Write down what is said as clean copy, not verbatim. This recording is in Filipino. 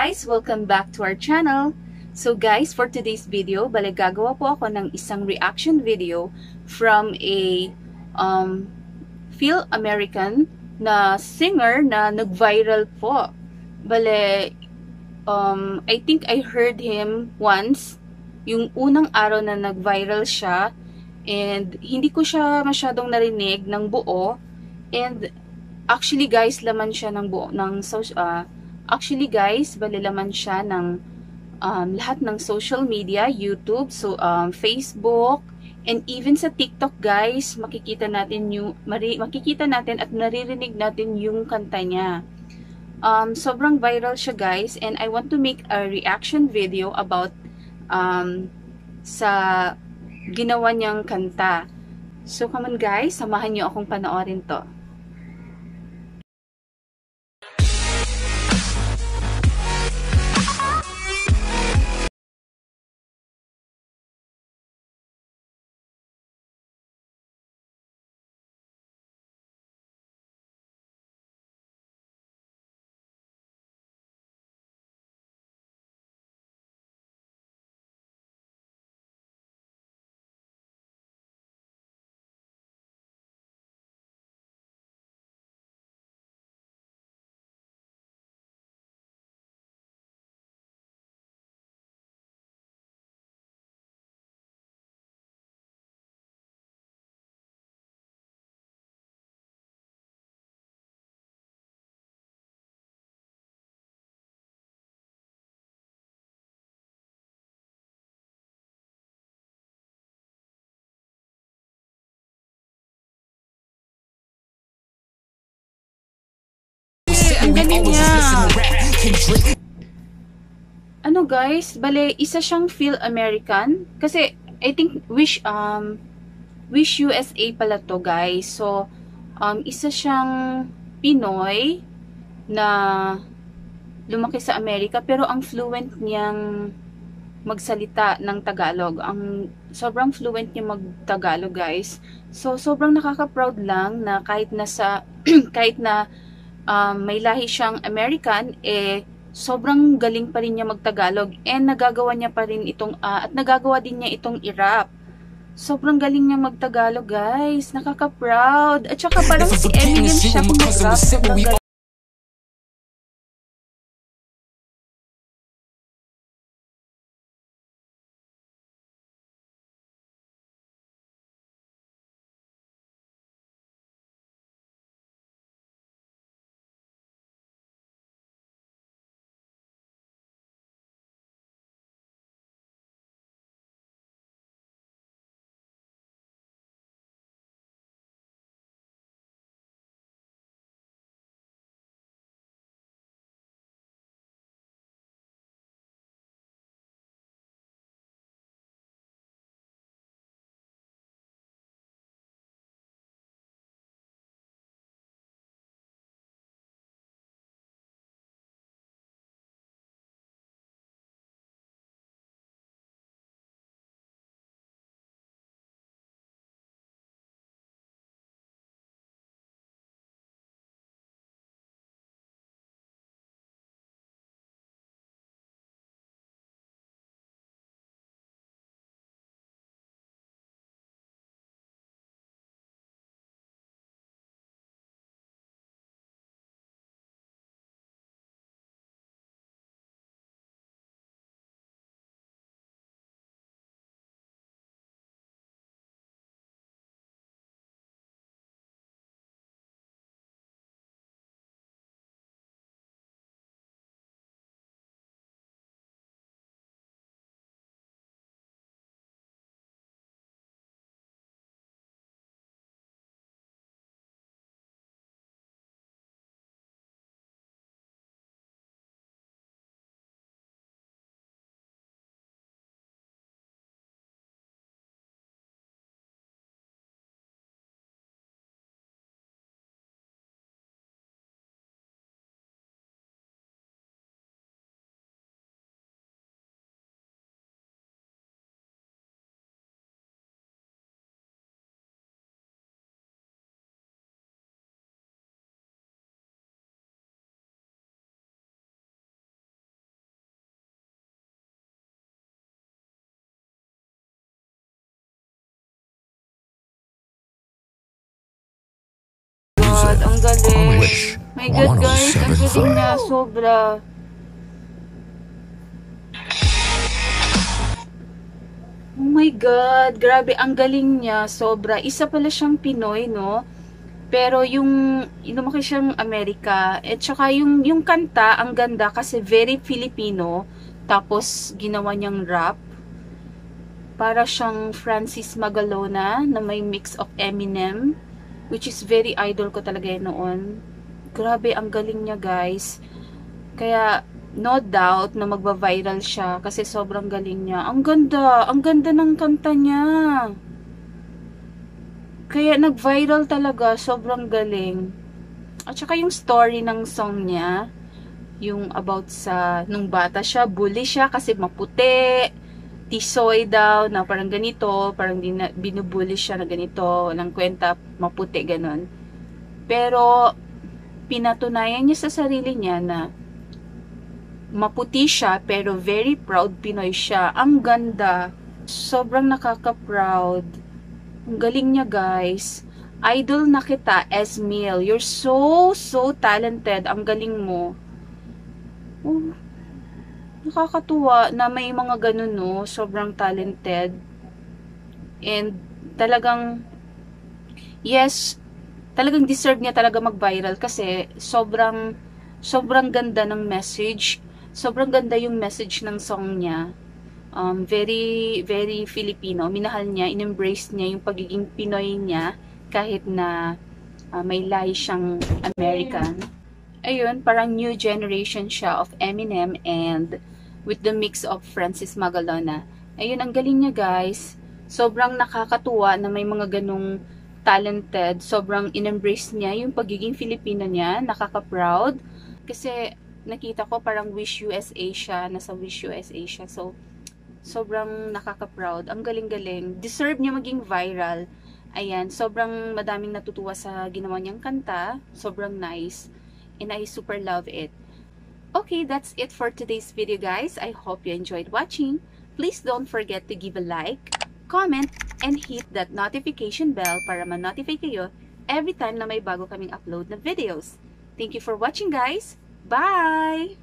guys! Welcome back to our channel. So guys, for today's video, gagawa po ako ng isang reaction video from a Feel American na singer na nag-viral po. I think I heard him once, yung unang araw na nag-viral siya, and hindi ko siya masyadong narinig ng buo. And actually guys, laman siya ng buo ng laman siya ng lahat ng social media, YouTube, Facebook, and even sa TikTok guys, makikita natin at naririnig natin yung kanta niya. Sobrang viral siya guys, and I want to make a reaction video about sa ginawa niyang kanta. So come on guys, samahan niyo akong panoorin to. Ang galing niya. Ano guys, isa siyang Feel American kasi I think Wish USA pala to guys. So isa siyang Pinoy na lumaki sa Amerika pero ang fluent niyang magsalita ng Tagalog. Sobrang fluent niya mag-Tagalog guys. So sobrang nakaka-proud lang na kahit kahit na may lahi siyang American, sobrang galing pa rin niya mag-Tagalog, and nagagawa din niya itong i-rap. Sobrang galing niya mag-Tagalog guys, nakaka-proud. At saka parang si Eminem siya kung mag-rap. galing. My God, guys. Ang galing niya. Sobra. Oh my God. Grabe, ang galing niya. Sobra. Isa pala siyang Pinoy, no? Pero yung lumaki siyang Amerika. At saka yung kanta, ang ganda kasi very Filipino. Tapos, ginawa niyang rap. Para siyang Francis Magalona na may mix of Eminem. Which is very idol ko talaga yun noon. Grabe, ang galing niya, guys. Kaya, no doubt na magba-viral siya kasi sobrang galing niya. Ang ganda ng kanta niya. Kaya nag-viral talaga, sobrang galing. At saka yung story ng song niya, yung about sa, nung bata siya, bully siya kasi maputi, tisoy daw, na parang ganito, parang binubully siya na ganito, walang kwenta, maputi, ganon. Pero, pinatunayan niya sa sarili niya na, maputi siya, pero very proud Pinoy siya. Ang ganda. Sobrang nakaka-proud. Ang galing niya, guys. Idol na kita, Esmil. You're so talented. Ang galing mo. Oh, nakakatuwa na may mga ganun, no? Sobrang talented. And talagang, yes, talagang deserve niya talaga mag-viral kasi sobrang ganda ng message. Sobrang ganda yung message ng song niya. Very Filipino. Minahal niya, in-embrace niya yung pagiging Pinoy niya kahit na may lahi siyang American. Ayun, parang new generation siya of Eminem and with the mix of Francis Magalona. Ayun, ang galing niya, guys. Sobrang nakakatuwa na may mga ganong talented. Sobrang in-embrace niya yung pagiging Filipino niya. Nakaka-proud. Kasi nakita ko parang Wish USA siya. Nasa Wish USA siya. So, sobrang nakaka-proud. Ang galing-galing. Deserve niya maging viral. Ayan, sobrang madaming natutuwa sa ginawa niyang kanta. Sobrang nice. And I super love it. Okay, that's it for today's video, guys. I hope you enjoyed watching. Please don't forget to give a like, comment, and hit that notification bell para ma-notify kayo every time na may bago kaming upload na videos. Thank you for watching, guys. Bye!